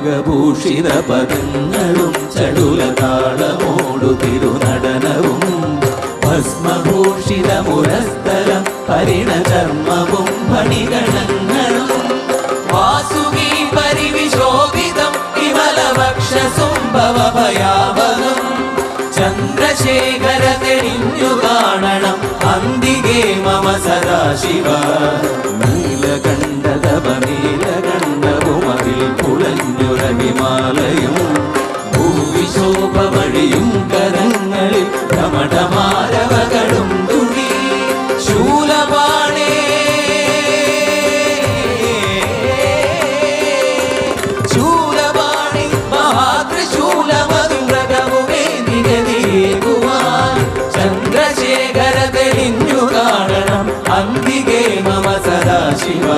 നാഗഭൂഷിത പദങ്ങളും ചടുലതാളമോടു തിരുനടനവും ഭസ്മഭൂഷിത മുരസ്ഥലം പരിണചർമ്മവും ഫണിഗണങ്ങളും വാസുകി പരിവിശോഭിതം വിമലവക്ഷസുംഭവഭയാവഹം ചന്ദ്രശേഖര തെളിഞ്ഞു കാണണം അന്തികേ മമ സദാശിവ നീലകണ്ഠതപനീലകണ്ഠവുമതിൽ കുളഞ്ഞുര ഹിമാലയം ഭൂവിശോഭ വഴിയും കരങ്ങളിൽ കമടമാരവകളും തുടി ശൂലപാണേ ശൂലപാണി മഹാത്രിശൂലമധുരകവുമേ നിഗതിയേകുവാൻ ചന്ദ്രശേഖര തെളിഞ്ഞു കാണണം അന്തികേ മമ സദാശിവ